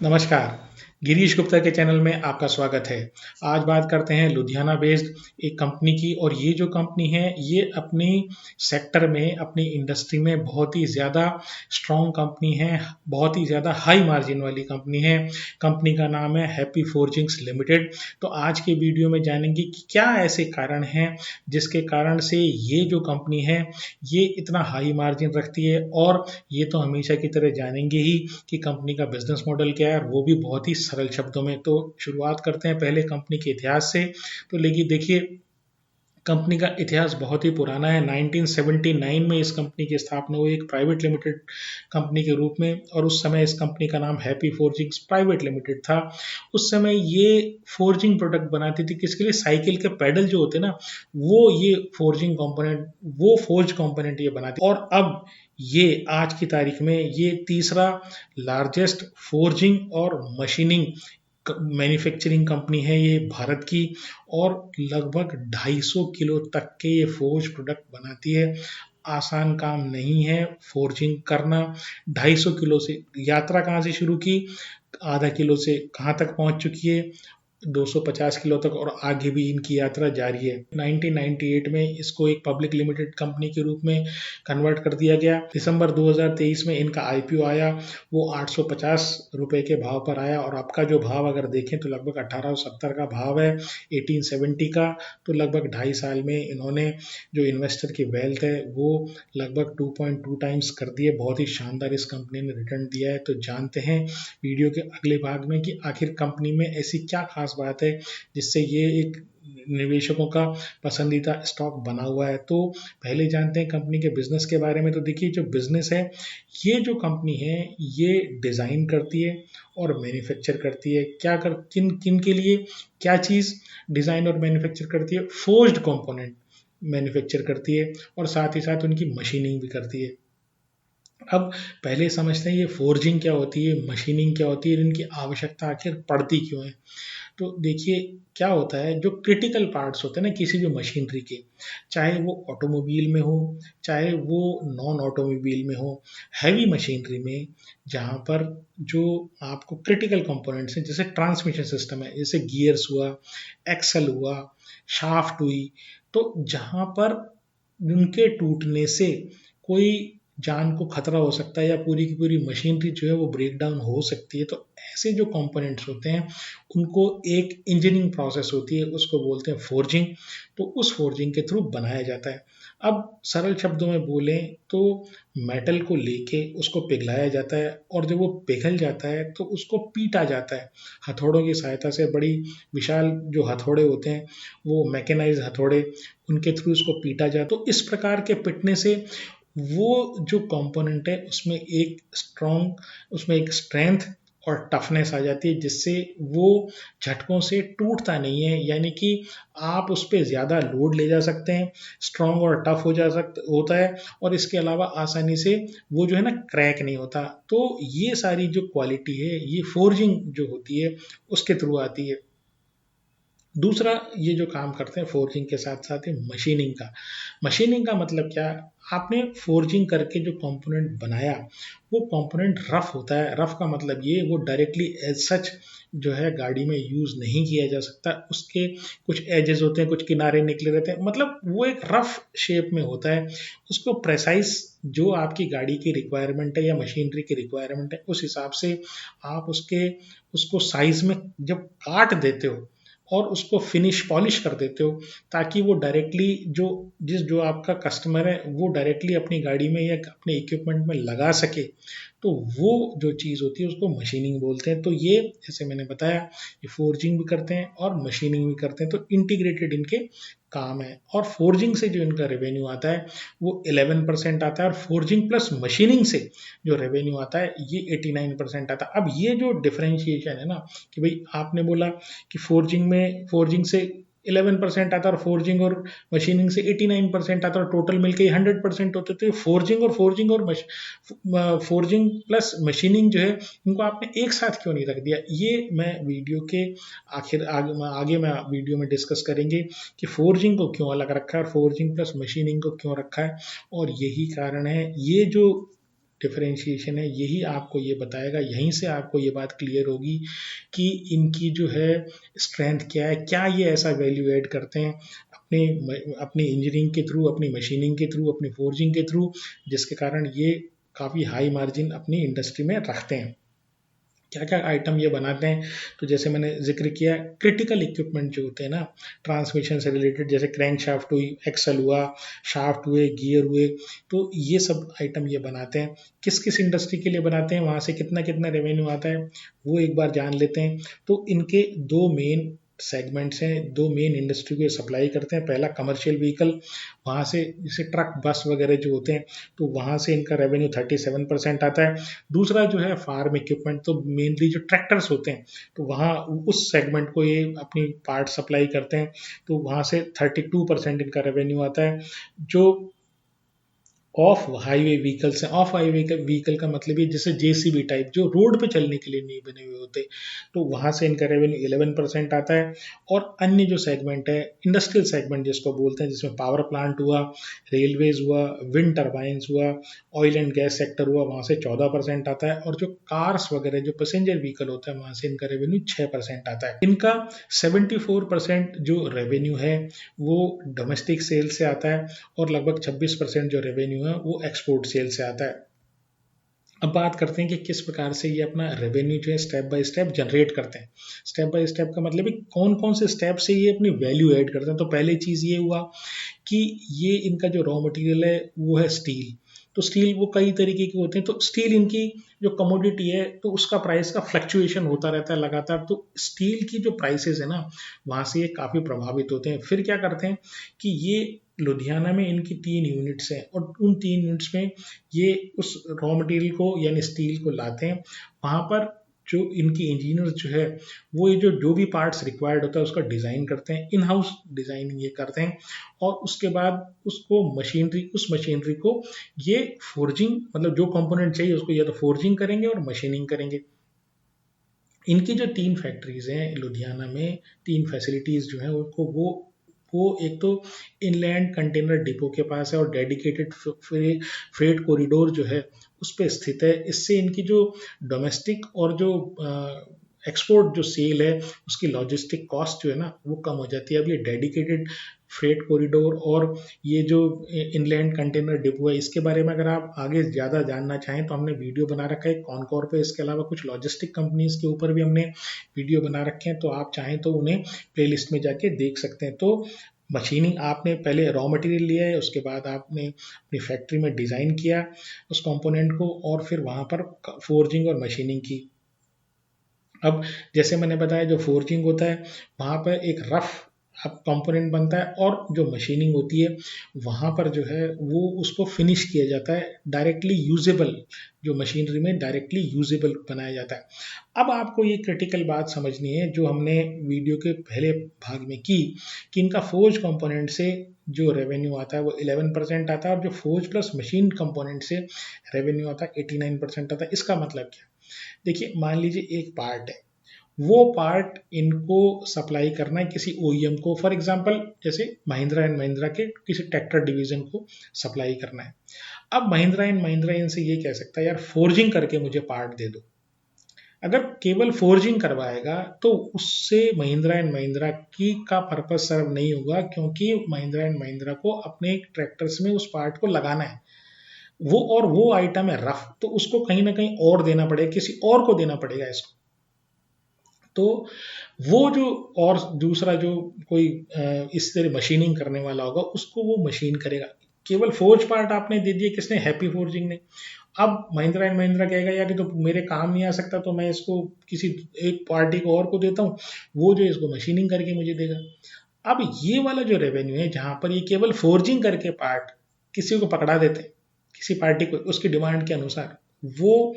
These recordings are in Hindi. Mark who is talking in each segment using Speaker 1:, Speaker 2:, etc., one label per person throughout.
Speaker 1: नमस्कार, गिरीश गुप्ता के चैनल में आपका स्वागत है। आज बात करते हैं लुधियाना बेस्ड एक कंपनी की और ये जो कंपनी है ये अपनी सेक्टर में अपनी इंडस्ट्री में बहुत ही ज़्यादा स्ट्रॉन्ग कंपनी है, बहुत ही ज़्यादा हाई मार्जिन वाली कंपनी है। कंपनी का नाम है हैप्पी फोर्जिंग्स लिमिटेड। तो आज के वीडियो में जानेंगे कि क्या ऐसे कारण हैं जिसके कारण से ये जो कंपनी है ये इतना हाई मार्जिन रखती है, और ये तो हमेशा की तरह जानेंगे ही कि कंपनी का बिजनेस मॉडल क्या है, और वो भी बहुत ही सरल शब्दों में। तो शुरुआत करते हैं पहले कंपनी के इतिहास से। तो लेकिन देखिए, कंपनी का इतिहास बहुत ही पुराना है। 1979 में इस कंपनी की स्थापना हुई एक प्राइवेट लिमिटेड कंपनी के रूप में, और उस समय इस कंपनी का नाम हैप्पी फोर्जिंग्स प्राइवेट लिमिटेड था। उस समय ये फोर्जिंग प्रोडक्ट बनाती थी, किसके लिए? साइकिल के पेडल जो होते हैं ना, वो ये फोर्जिंग कंपोनेंट, वो फोर्ज कंपोनेंट ये बनाती। और अब ये आज की तारीख में ये तीसरा लार्जेस्ट फोर्जिंग और मशीनिंग मैन्युफैक्चरिंग कंपनी है ये भारत की, और लगभग 250 किलो तक के ये फोर्ज प्रोडक्ट बनाती है। आसान काम नहीं है फोर्जिंग करना। 250 किलो से यात्रा कहाँ से शुरू की, आधा किलो से कहाँ तक पहुंच चुकी है, 250 किलो तक, और आगे भी इनकी यात्रा जारी है। 1998 में इसको एक पब्लिक लिमिटेड कंपनी के रूप में कन्वर्ट कर दिया गया। दिसंबर 2023 में इनका आईपीओ आया, वो 850 रुपए के भाव पर आया, और आपका जो भाव अगर देखें तो लगभग 1870 का भाव है, 1870 का। तो लगभग 2.5 साल में इन्होंने जो इन्वेस्टर की वेल्थ है वो लगभग 2.2 टाइम्स कर दी है। बहुत ही शानदार इस कंपनी ने रिटर्न दिया है। तो जानते हैं वीडियो के अगले भाग में कि आखिर कंपनी में ऐसी क्या खास बात है जिससे ये एक निवेशकों का पसंदीदा स्टॉक बना हुआ है। तो पहले जानते हैं कंपनी के बिजनेस के बारे में। तो देखिए, जो बिजनेस है, ये जो कंपनी है ये डिज़ाइन करती है और मैन्युफैक्चर करती है। क्या कर किन किन के लिए क्या चीज़ डिज़ाइन और मैन्युफैक्चर करती है? फोर्ज्ड कंपोनेंट मैन्युफैक्चर करती है, और साथ ही साथ उनकी मशीनिंग भी करती है। अब पहले समझते हैं ये फोर्जिंग क्या होती है, मशीनिंग क्या होती है, इनकी आवश्यकता आखिर पड़ती क्यों है। तो देखिए, क्या होता है, जो क्रिटिकल पार्ट्स होते हैं ना किसी भी मशीनरी के, चाहे वो ऑटोमोबाइल में हो, चाहे वो नॉन ऑटोमोबाइल में हो, हैवी मशीनरी में, जहाँ पर जो आपको क्रिटिकल कंपोनेंट्स हैं, जैसे ट्रांसमिशन सिस्टम है, जैसे गियर्स हुआ, एक्सल हुआ, शाफ्ट हुई, तो जहाँ पर उनके टूटने से कोई जान को खतरा हो सकता है या पूरी की पूरी मशीनरी जो है वो ब्रेक डाउन हो सकती है, तो ऐसे जो कंपोनेंट्स होते हैं उनको एक इंजीनियरिंग प्रोसेस होती है, उसको बोलते हैं फोर्जिंग। तो उस फोर्जिंग के थ्रू बनाया जाता है। अब सरल शब्दों में बोलें तो मेटल को लेके उसको पिघलाया जाता है, और जब वो पिघल जाता है तो उसको पीटा जाता है हथौड़ों की सहायता से। बड़ी विशाल जो हथौड़े होते हैं वो मैकेनाइज हथौड़े, उनके थ्रू उसको पीटा जाए। तो इस प्रकार के पिटने से वो जो कंपोनेंट है उसमें एक स्ट्रॉन्ग, उसमें एक स्ट्रेंथ और टफनेस आ जाती है, जिससे वो झटकों से टूटता नहीं है। यानी कि आप उस पर ज़्यादा लोड ले जा सकते हैं, स्ट्रॉन्ग और टफ हो जा सकता होता है, और इसके अलावा आसानी से वो जो है ना क्रैक नहीं होता। तो ये सारी जो क्वालिटी है ये फोर्जिंग जो होती है उसके थ्रू आती है। दूसरा ये जो काम करते हैं फोर्जिंग के साथ साथ है मशीनिंग का। मशीनिंग का मतलब क्या? आपने फोर्जिंग करके जो कंपोनेंट बनाया वो कंपोनेंट रफ होता है। रफ का मतलब ये, वो डायरेक्टली एज सच जो है गाड़ी में यूज़ नहीं किया जा सकता। उसके कुछ एजेस होते हैं, कुछ किनारे निकले रहते हैं, मतलब वो एक रफ शेप में होता है। उसको प्रेसाइज जो आपकी गाड़ी की रिक्वायरमेंट है या मशीनरी की रिक्वायरमेंट है उस हिसाब से आप उसको साइज में जब काट देते हो और उसको फिनिश पॉलिश कर देते हो, ताकि वो डायरेक्टली जो आपका कस्टमर है वो डायरेक्टली अपनी गाड़ी में या अपने इक्विपमेंट में लगा सके, तो वो जो चीज़ होती है उसको मशीनिंग बोलते हैं। तो ये जैसे मैंने बताया, ये फोर्जिंग भी करते हैं और मशीनिंग भी करते हैं, तो इंटीग्रेटेड इनके काम है। और फोर्जिंग से जो इनका रेवेन्यू आता है वो 11% आता है, और फोर्जिंग प्लस मशीनिंग से जो रेवेन्यू आता है ये 89% आता है। अब ये जो डिफरेंशिएशन है ना, कि भाई आपने बोला कि फोर्जिंग से 11% आता है और फोर्जिंग और मशीनिंग से 89% आता है, और टोटल मिलके 100% होते थे। फोर्जिंग प्लस मशीनिंग जो है इनको आपने एक साथ क्यों नहीं रख दिया, ये मैं वीडियो के आगे मैं वीडियो में डिस्कस करेंगे कि फोर्जिंग को क्यों अलग रखा है और फोर्जिंग प्लस मशीनिंग को क्यों रखा है। और यही कारण है, ये जो डिफरेंशिएशन है, यही आपको ये बताएगा, यहीं से आपको ये बात क्लियर होगी कि इनकी जो है स्ट्रेंथ क्या है, क्या ये ऐसा वैल्यू ऐड करते हैं अपने अपनी इंजीनियरिंग के थ्रू, अपनी मशीनिंग के थ्रू, अपनी फोर्जिंग के थ्रू, जिसके कारण ये काफ़ी हाई मार्जिन अपनी इंडस्ट्री में रखते हैं। क्या क्या आइटम ये बनाते हैं, तो जैसे मैंने जिक्र किया क्रिटिकल इक्विपमेंट जो होते हैं ना ट्रांसमिशन से रिलेटेड, जैसे क्रैंक शाफ्ट हुई, एक्सल हुआ, शाफ्ट हुए, गियर हुए, तो ये सब आइटम ये बनाते हैं। किस किस इंडस्ट्री के लिए बनाते हैं, वहाँ से कितना कितना रेवेन्यू आता है वो एक बार जान लेते हैं। तो इनके दो मेन सेगमेंट्स हैं, दो मेन इंडस्ट्री को सप्लाई करते हैं। पहला कमर्शियल व्हीकल, वहाँ से जैसे ट्रक बस वगैरह जो होते हैं, तो वहाँ से इनका रेवेन्यू 37% आता है। दूसरा जो है फार्म इक्विपमेंट, तो मेनली जो ट्रैक्टर्स होते हैं, तो वहाँ उस सेगमेंट को ये अपनी पार्ट सप्लाई करते हैं, तो वहाँ से 32% इनका रेवेन्यू आता है। जो ऑफ हाईवे व्हीकल्स हैं, ऑफ हाईवे व्हीकल का मतलब ये जैसे जेसीबी टाइप जो रोड पे चलने के लिए नहीं बने हुए होते, तो वहाँ से इनका रेवेन्यू 11% आता है। और अन्य जो सेगमेंट है इंडस्ट्रियल सेगमेंट जिसको बोलते हैं, जिसमें पावर प्लांट हुआ, रेलवेज हुआ, विंड टर्बाइंस हुआ, ऑयल एंड गैस सेक्टर हुआ, वहाँ से 14% आता है। और जो कार्स वगैरह जो पैसेंजर व्हीकल होता है, वहाँ से इनका रेवेन्यू 6% आता है। इनका 74% जो रेवेन्यू है वो डोमेस्टिक सेल से आता है, और लगभग 26% जो रेवेन्यू है वो एक्सपोर्ट सेल से आता है। अब बात करते हैं कि किस प्रकार से ये अपना रेवेन्यू जो है स्टेप बाय स्टेप जनरेट करते हैं। स्टेप बाय स्टेप का मतलब है कौन कौन से स्टेप से ये अपनी वैल्यू ऐड करते हैं। तो पहली चीज़ ये हुआ कि ये इनका जो रॉ मटेरियल है वो है स्टील। तो स्टील वो कई तरीके के होते हैं, तो स्टील इनकी जो कमोडिटी है तो उसका प्राइस का फ्लक्चुएशन होता रहता है लगातार। तो स्टील की जो प्राइसेस है ना, वहाँ से ये काफ़ी प्रभावित होते हैं। फिर क्या करते हैं कि ये लुधियाना में इनकी 3 यूनिट्स हैं, और उन 3 यूनिट्स में ये उस रॉ मटेरियल को यानी स्टील को लाते हैं। वहाँ पर जो इनकी इंजीनियर जो है वो ये जो भी पार्ट्स रिक्वायर्ड होता है उसका डिज़ाइन करते हैं, इन हाउस डिज़ाइनिंग ये करते हैं। और उसके बाद उसको मशीनरी, उस मशीनरी को ये फोर्जिंग, मतलब जो कंपोनेंट चाहिए उसको या तो फोर्जिंग करेंगे और मशीनिंग करेंगे। इनकी जो 3 फैक्ट्रीज हैं लुधियाना में, 3 फैसिलिटीज़ जो हैं उनको वो एक तो इनलैंड कंटेनर डिपो के पास है, और डेडिकेटेड फ्रेट कॉरिडोर जो है उस पर स्थित है। इससे इनकी जो डोमेस्टिक और जो एक्सपोर्ट जो सेल है उसकी लॉजिस्टिक कॉस्ट जो है ना वो कम हो जाती है। अब ये डेडिकेटेड फ्रेट कॉरिडोर और ये जो इनलैंड कंटेनर डिपो है, इसके बारे में अगर आप आगे ज़्यादा जानना चाहें तो हमने वीडियो बना रखा है कॉनकॉर पे। इसके अलावा कुछ लॉजिस्टिक कंपनीज के ऊपर भी हमने वीडियो बना रखे हैं, तो आप चाहें तो उन्हें प्लेलिस्ट में जाके देख सकते हैं। तो मशीनिंग, आपने पहले रॉ मटेरियल लिया है, उसके बाद आपने अपनी फैक्ट्री में डिज़ाइन किया उस कंपोनेंट को, और फिर वहाँ पर फोर्जिंग और मशीनिंग की। अब जैसे मैंने बताया जो फोर्जिंग होता है वहाँ पर एक रफ अब कंपोनेंट बनता है, और जो मशीनिंग होती है वहाँ पर जो है वो उसको फिनिश किया जाता है, डायरेक्टली यूजेबल, जो मशीनरी में डायरेक्टली यूजेबल बनाया जाता है। अब आपको ये क्रिटिकल बात समझनी है जो हमने वीडियो के पहले भाग में की, कि इनका फोर्ज कंपोनेंट से जो रेवेन्यू आता है वो 11% आता है, और जो फोर्ज प्लस मशीन कंपोनेंट से रेवेन्यू आता है 89% आता है। इसका मतलब क्या? देखिए, मान लीजिए एक पार्ट है, वो पार्ट इनको सप्लाई करना है किसी ओईएम को, फॉर एग्जांपल जैसे महिंद्रा एंड महिंद्रा के किसी ट्रैक्टर डिवीजन को सप्लाई करना है। अब महिंद्रा एंड महिंद्रा इनसे ये कह सकता है यार फोर्जिंग करके मुझे पार्ट दे दो। अगर केवल फोर्जिंग करवाएगा तो उससे महिंद्रा एंड महिंद्रा की का पर्पस सर्व नहीं होगा, क्योंकि महिंद्रा एंड महिंद्रा को अपने ट्रैक्टर्स में उस पार्ट को लगाना है वो, और वो आइटम है रफ, तो उसको कहीं ना कहीं और देना पड़ेगा, किसी और को देना पड़ेगा इसको। तो वो जो और दूसरा जो कोई इस तरह मशीनिंग करने वाला होगा उसको वो मशीन करेगा। केवल फोर्ज पार्ट आपने दे दिए, किसने? हैप्पी फोर्जिंग ने। अब महिंद्रा एंड महिंद्रा कहेगा यार ये तो मेरे काम नहीं आ सकता, तो मैं इसको किसी एक पार्टी को और को देता हूँ, वो जो इसको मशीनिंग करके मुझे देगा। अब ये वाला जो रेवेन्यू है जहां पर ये केवल फोर्जिंग करके पार्ट किसी को पकड़ा देते हैं, किसी पार्टी को उसकी डिमांड के अनुसार, वो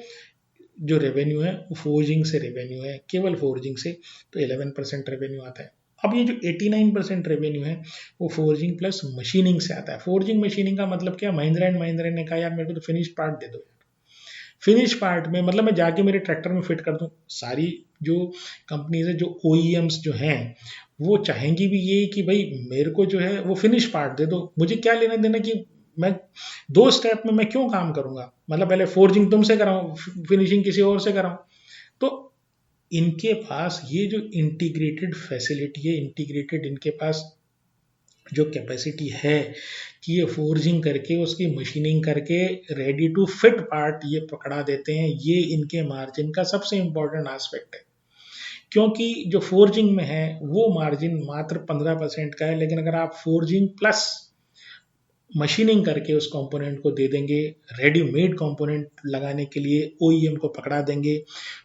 Speaker 1: जो रेवेन्यू है वो फोर्जिंग से रेवेन्यू है, केवल फोर्जिंग से, तो 11% रेवेन्यू आता है। अब ये जो 89% रेवेन्यू है वो फोर्जिंग प्लस मशीनिंग से आता है। फोर्जिंग मशीनिंग का मतलब क्या? महिंद्रा एंड महिंद्रा ने कहा यार मेरे को तो फिनिश पार्ट दे दो। फिनिश पार्ट में मतलब मैं जाके मेरे ट्रैक्टर में फिट कर दूं। सारी जो कंपनीज है, जो ओईएम्स जो हैं, वो चाहेंगी भी ये कि भाई मेरे को जो है वो फिनिश पार्ट दे दो, मुझे क्या लेना देना कि मैं 2 स्टेप में मैं क्यों काम करूंगा, मतलब पहले फोर्जिंग तुमसे कराऊं, फिनिशिंग किसी और से कराऊं। तो इनके पास ये जो इंटीग्रेटेड फैसिलिटी है, इंटीग्रेटेड इनके पास जो कैपेसिटी है कि ये फोर्जिंग करके उसकी मशीनिंग करके रेडी टू फिट पार्ट ये पकड़ा देते हैं, ये इनके मार्जिन का सबसे इंपॉर्टेंट एस्पेक्ट है। क्योंकि जो फोर्जिंग में है वो मार्जिन मात्र 15% का है, लेकिन अगर आप फोर्जिंग प्लस मशीनिंग करके उस कंपोनेंट को दे देंगे, रेडीमेड कंपोनेंट लगाने के लिए ओईएम को पकड़ा देंगे,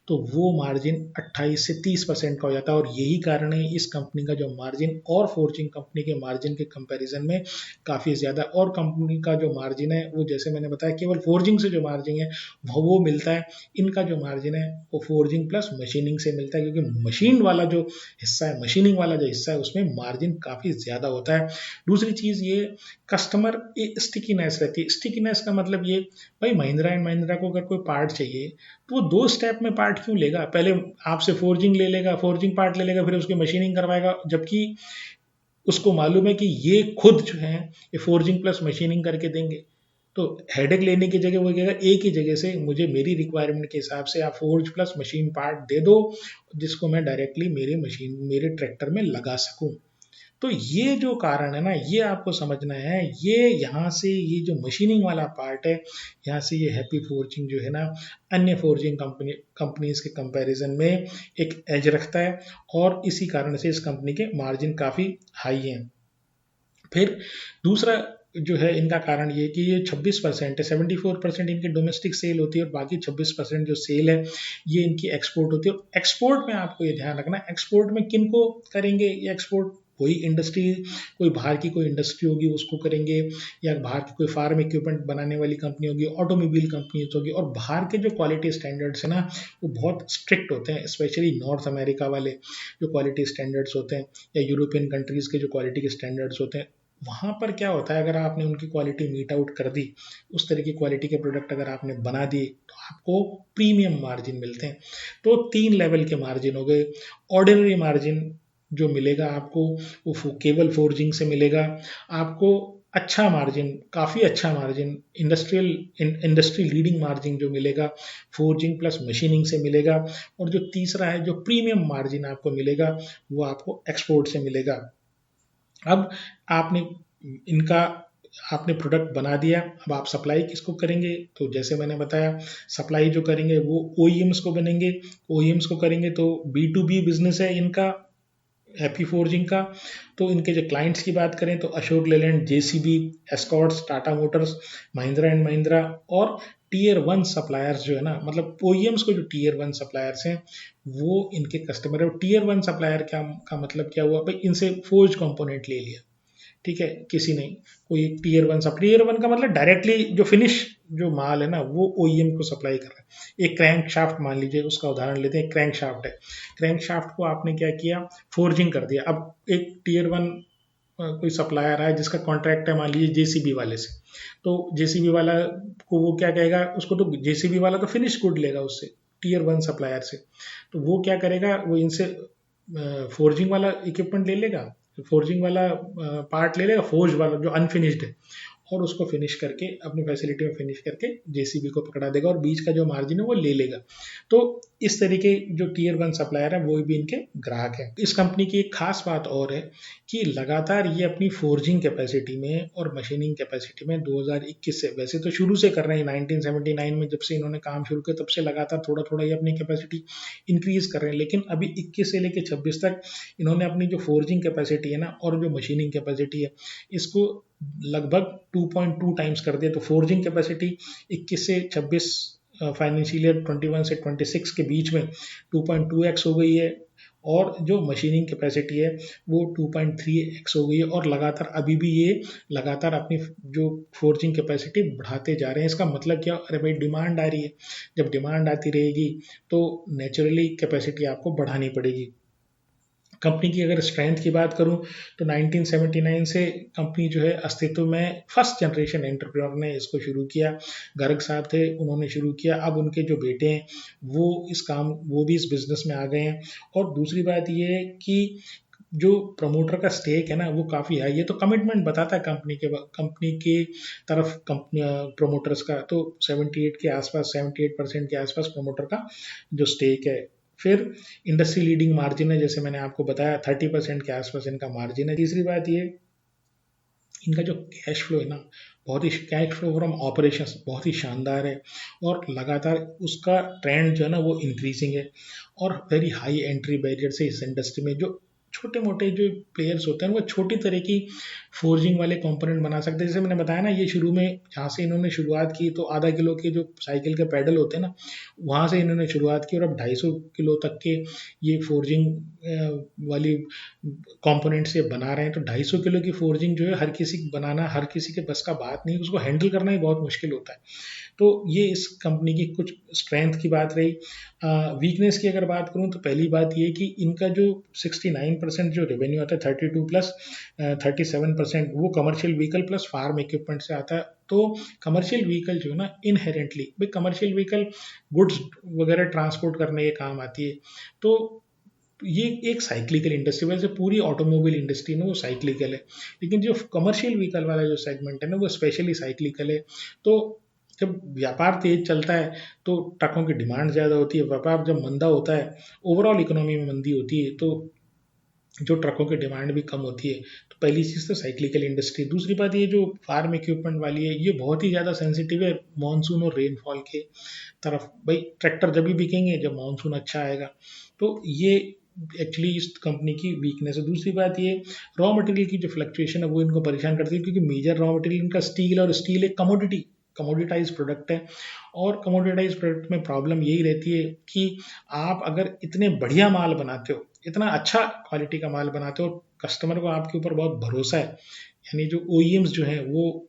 Speaker 1: तो वो मार्जिन 28 से 30% का हो जाता है। और यही कारण है इस कंपनी का जो मार्जिन और फोर्जिंग कंपनी के मार्जिन के कंपैरिजन में काफ़ी ज़्यादा, और कंपनी का जो मार्जिन है वो जैसे मैंने बताया केवल फोर्जिंग से जो मार्जिन है वो मिलता है, इनका जो मार्जिन है वो फोर्जिंग प्लस मशीनिंग से मिलता है, क्योंकि मशीन वाला जो हिस्सा है, मशीनिंग वाला जो हिस्सा है उसमें मार्जिन काफ़ी ज़्यादा होता है। दूसरी चीज़ ये कस्टमर स्टिकीनेस रहती है। स्टिकीनेस का मतलब ये, भाई महिंद्रा एंड महिंद्रा को अगर कोई पार्ट चाहिए तो वो 2 स्टेप में पार्ट क्यों लेगा, पहले आपसे फोर्जिंग ले लेगा, फोर्जिंग पार्ट ले लेगा, फिर उसकी मशीनिंग करवाएगा, जबकि उसको मालूम है कि ये खुद जो है ये फोर्जिंग प्लस मशीनिंग करके देंगे। तो हेडेक लेने की जगह वो कहेगा एक ही जगह से मुझे मेरी रिक्वायरमेंट के हिसाब से आप फोर्ज प्लस मशीन पार्ट दे दो, जिसको मैं डायरेक्टली मेरे मशीन मेरे ट्रैक्टर में लगा सकूं। तो ये जो कारण है ना, ये आपको समझना है, ये यहाँ से ये जो मशीनिंग वाला पार्ट है, यहाँ से ये हैप्पी फोर्जिंग जो है ना अन्य फोर्जिंग कंपनीज के कंपैरिजन में एक एज रखता है, और इसी कारण से इस कंपनी के मार्जिन काफ़ी हाई हैं। फिर दूसरा जो है इनका कारण ये कि ये 26% है, 74% इनकी डोमेस्टिक सेल होती है और बाकी 26% जो सेल है ये इनकी एक्सपोर्ट होती है। और एक्सपोर्ट में आपको ये ध्यान रखना, एक्सपोर्ट में किन को करेंगे ये एक्सपोर्ट, कोई इंडस्ट्री, कोई बाहर की कोई इंडस्ट्री होगी उसको करेंगे, या बाहर की कोई फार्म इक्विपमेंट बनाने वाली कंपनी होगी, ऑटोमोबाइल कंपनीज होगी। और बाहर के जो क्वालिटी स्टैंडर्ड्स है ना वो बहुत स्ट्रिक्ट होते हैं, स्पेशली नॉर्थ अमेरिका वाले जो क्वालिटी स्टैंडर्ड्स होते हैं, या यूरोपियन कंट्रीज़ के जो क्वालिटी के स्टैंडर्ड्स होते हैं, वहाँ पर क्या होता है, अगर आपने उनकी क्वालिटी मीट आउट कर दी, उस तरह की क्वालिटी के प्रोडक्ट अगर आपने बना दिए, तो आपको प्रीमियम मार्जिन मिलते हैं। तो 3 लेवल के मार्जिन हो गए। ऑर्डिनरी मार्जिन जो मिलेगा आपको वो केवल फोर्जिंग से मिलेगा। आपको अच्छा मार्जिन, काफ़ी अच्छा मार्जिन, इंडस्ट्री लीडिंग मार्जिन जो मिलेगा फोर्जिंग प्लस मशीनिंग से मिलेगा। और जो तीसरा है, जो प्रीमियम मार्जिन आपको मिलेगा, वो आपको एक्सपोर्ट से मिलेगा। अब आपने इनका आपने प्रोडक्ट बना दिया, अब आप सप्लाई किसको करेंगे, तो जैसे मैंने बताया सप्लाई जो करेंगे वो ओईएम्स को बनेंगे, ओईएम्स को करेंगे, तो बी टू बी बिजनेस है इनका हैप्पी फोर्जिंग का। तो इनके जो क्लाइंट्स की बात करें तो Ashok Leyland, JCB, Escorts, Tata Motors, Mahindra and Mahindra, और टीयर 1 सप्लायर्स जो है ना, मतलब ओईएम्स को जो टीयर 1 सप्लायर्स हैं वो इनके कस्टमर है। और टीयर 1 सप्लायर क्या का मतलब क्या हुआ, भाई इनसे फोर्ज कंपोनेंट ले लिया, ठीक है, किसी ने कोई टीयर 1 सब, टीयर 1 का मतलब डायरेक्टली जो फिनिश जो माल है ना वो ओईएम को सप्लाई कर रहा है। एक क्रैंक शाफ्ट मान लीजिए, उसका उदाहरण लेते हैं, क्रैंक शाफ्ट है, क्रैंक शाफ्ट को आपने क्या किया, फोर्जिंग कर दिया। अब एक टीयर 1 कोई सप्लायर है जिसका कॉन्ट्रैक्ट है मान लीजिए जेसीबी वाले से, तो जेसीबी वाला को वो क्या कहेगा, उसको तो जेसीबी वाला तो फिनिश गुड लेगा उससे, टीयर 1 सप्लायर से, तो वो क्या करेगा, वो इनसे फोर्जिंग वाला इक्विपमेंट ले लेगा, फोर्जिंग वाला पार्ट ले लेगा, फोर्ज वाला जो अनफिनिश्ड है, और उसको फिनिश करके अपनी फैसिलिटी में फिनिश करके जेसीबी को पकड़ा देगा, और बीच का जो मार्जिन है वो ले लेगा। तो इस तरीके जो टीयर 1 सप्लायर है वो भी इनके ग्राहक हैं। इस कंपनी की एक खास बात और है कि लगातार ये अपनी फोर्जिंग कैपेसिटी में और मशीनिंग कैपेसिटी में 2021 से, वैसे तो शुरू से कर रहे हैं, 1979 में जब से इन्होंने काम शुरू किया तब से लगातार थोड़ा थोड़ा ये अपनी कैपेसिटी इंक्रीज कर रहे हैं, लेकिन अभी 21 से लेकर 26 तक इन्होंने अपनी जो फोर्जिंग कैपेसिटी है ना और जो मशीनिंग कैपेसिटी है इसको लगभग 2.2 टाइम्स कर दिया। तो फोर्जिंग कैपेसिटी 21 से 26 फाइनेंशियल ईयर 21 से 26 के बीच में 2.2x हो गई है, और जो मशीनिंग कैपेसिटी है वो 2.3x हो गई है, और लगातार अभी भी ये लगातार अपनी जो फोर्जिंग कैपेसिटी बढ़ाते जा रहे हैं। इसका मतलब क्या, अरे भाई डिमांड आ रही है, जब डिमांड आती रहेगी तो नेचुरली कैपेसिटी आपको बढ़ानी पड़ेगी। कंपनी की अगर स्ट्रेंथ की बात करूं तो 1979 से कंपनी जो है अस्तित्व में, फर्स्ट जनरेशन एंटरप्रेन्योर ने इसको शुरू किया, गर्ग साहब थे उन्होंने शुरू किया, अब उनके जो बेटे हैं वो भी इस बिजनेस में आ गए हैं। और दूसरी बात ये है कि जो प्रमोटर का स्टेक है ना वो काफ़ी है, ये तो कमिटमेंट बताता है कंपनी के तरफ कंपनी प्रोमोटर्स का। तो 78 के आसपास 78% के आसपास प्रमोटर का जो स्टेक है। फिर इंडस्ट्री लीडिंग मार्जिन है, जैसे मैंने आपको बताया 30% के आसपास इनका मार्जिन है। तीसरी बात ये, इनका जो कैश फ्लो है ना, बहुत ही कैश फ्लो फ्रॉम ऑपरेशंस बहुत ही शानदार है, और लगातार उसका ट्रेंड जो है ना वो इंक्रीजिंग है। और वेरी हाई एंट्री बैरियर से इस इंडस्ट्री में जो छोटे मोटे जो प्लेयर्स होते हैं वो छोटी तरह की फोर्जिंग वाले कंपोनेंट बना सकते हैं। जैसे मैंने बताया ना, ये शुरू में जहाँ से इन्होंने शुरुआत की तो आधा किलो के जो साइकिल के पैडल होते हैं ना, वहाँ से इन्होंने शुरुआत की, और अब 250 किलो तक के ये फोर्जिंग वाली कंपोनेंट से बना रहे हैं। तो 250 किलो की फोर्जिंग जो है हर किसी बनाना हर किसी के बस का बात नहीं, उसको हैंडल करना ही बहुत मुश्किल होता है। तो ये इस कंपनी की कुछ स्ट्रेंथ की बात रही। वीकनेस की अगर बात करूं तो पहली बात ये कि इनका जो 69% जो रेवेन्यू आता है, 32 प्लस 37% वो commercial vehicle plus farm equipment से आता है। तो कमर्शियल व्हीकल जो है ना, इनहेरेंटली भाई कमर्शियल व्हीकल गुड्स वगैरह ट्रांसपोर्ट करने के काम आती है। तो ये एक साइक्लिकल इंडस्ट्री, वैसे पूरी ऑटोमोबाइल इंडस्ट्री में वो साइक्लिकल है, लेकिन जो कमर्शियल व्हीकल वाला जो सेगमेंट है ना वो स्पेशली साइक्लिकल है। तो जब व्यापार तेज चलता है तो ट्रकों की डिमांड ज़्यादा होती है, व्यापार जब मंदा होता है, ओवरऑल इकोनॉमी में मंदी होती है, तो जो ट्रकों की डिमांड भी कम होती है। तो पहली चीज़ तो साइक्लिकल इंडस्ट्री। दूसरी बात ये जो फार्म इक्विपमेंट वाली है, ये बहुत ही ज़्यादा सेंसिटिव है मानसून और रेनफॉल के तरफ। भाई ट्रैक्टर जब भी बिकेंगे जब मानसून अच्छा आएगा। तो ये एक्चुअली इस कंपनी की वीकनेस है। दूसरी बात ये, रॉ मटेरियल की जो फ्लक्चुएशन है वो इनको परेशान करती है, क्योंकि मेजर रॉ मटेरियल इनका स्टील, और स्टील एक कमोडिटाइज प्रोडक्ट है। और कमोडिटाइज प्रोडक्ट में प्रॉब्लम यही रहती है कि आप अगर इतने बढ़िया माल बनाते हो, इतना अच्छा क्वालिटी का माल बनाते हो, कस्टमर को आपके ऊपर बहुत भरोसा है, यानी जो ओईएम्स जो हैं वो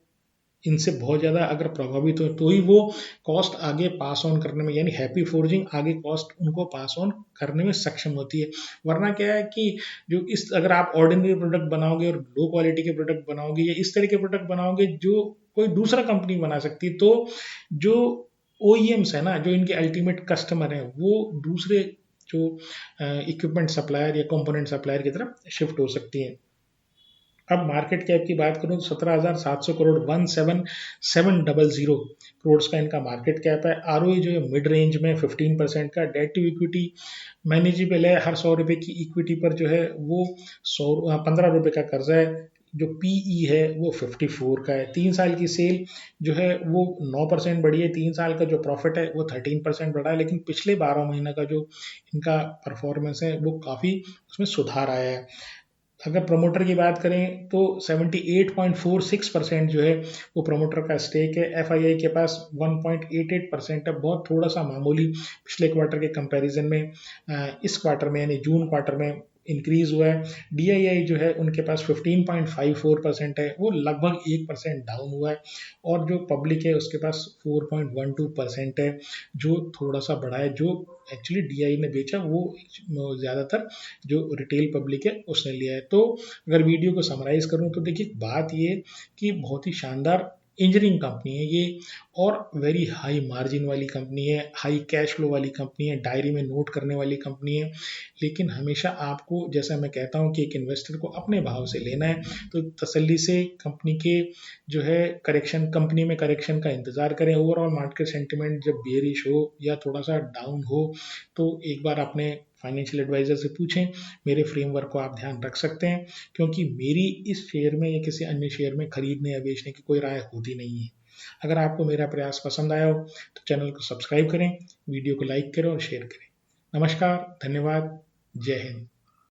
Speaker 1: इनसे बहुत ज़्यादा अगर प्रभावित हो तो ही वो कॉस्ट आगे पास ऑन करने में, यानी हैप्पी फोर्जिंग आगे कॉस्ट उनको पास ऑन करने में सक्षम होती है। वरना क्या है कि जो इस अगर आप ऑर्डिनरी प्रोडक्ट बनाओगे और लो क्वालिटी के प्रोडक्ट बनाओगे या इस तरह के प्रोडक्ट बनाओगे जो कोई दूसरा कंपनी बना सकती है, तो जो ओईएम्स है ना, जो इनके अल्टीमेट कस्टमर हैं, वो दूसरे जो इक्विपमेंट सप्लायर या कंपोनेंट सप्लायर की तरफ शिफ्ट हो सकती हैं। अब मार्केट कैप की बात करूं तो 17,700 करोड़, 17,700 का इनका मार्केट कैप है। आरओई जो है मिड रेंज में 15% का, डेट टू इक्विटी मैनेजेबल है। हर 100 रुपए की इक्विटी पर जो है वो 15 रुपए का कर्जा है। जो पीई है वो 54 का है। 3 साल की सेल जो है वो 9% बढ़ी है। 3 साल का जो प्रॉफिट है वो 13% बढ़ा है, लेकिन पिछले 12 महीने का जो इनका परफॉर्मेंस है वो काफ़ी उसमें सुधार आया है। अगर प्रमोटर की बात करें तो 78.46% जो है वो प्रमोटर का स्टेक है। एफआईआई के पास 1.88% है, बहुत थोड़ा सा मामूली पिछले क्वार्टर के कंपैरिजन में इस क्वार्टर में यानी जून क्वार्टर में इंक्रीज हुआ है। डीआईआई जो है उनके पास 15.54% है, वो लगभग 1% डाउन हुआ है। और जो पब्लिक है उसके पास 4.12% है, जो थोड़ा सा बढ़ा है। जो एक्चुअली डीआई ने बेचा वो ज़्यादातर जो रिटेल पब्लिक है उसने लिया है। तो अगर वीडियो को समराइज करूं तो देखिए बात ये कि बहुत ही शानदार इंजीनियरिंग कंपनी है ये, और वेरी हाई मार्जिन वाली कंपनी है, हाई कैश फ्लो वाली कंपनी है, डायरी में नोट करने वाली कंपनी है। लेकिन हमेशा आपको, जैसा मैं कहता हूं कि एक इन्वेस्टर को अपने भाव से लेना है, तो तसल्ली से कंपनी के जो है करेक्शन, कंपनी में करेक्शन का इंतजार करें। ओवरऑल मार्केट सेंटिमेंट जब बेरिश हो या थोड़ा सा डाउन हो तो एक बार अपने फाइनेंशियल एडवाइजर से पूछें। मेरे फ्रेमवर्क को आप ध्यान रख सकते हैं, क्योंकि मेरी इस शेयर में या किसी अन्य शेयर में खरीदने या बेचने की कोई राय होती नहीं है। अगर आपको मेरा प्रयास पसंद आया हो तो चैनल को सब्सक्राइब करें, वीडियो को लाइक करें और शेयर करें। नमस्कार, धन्यवाद, जय हिंद।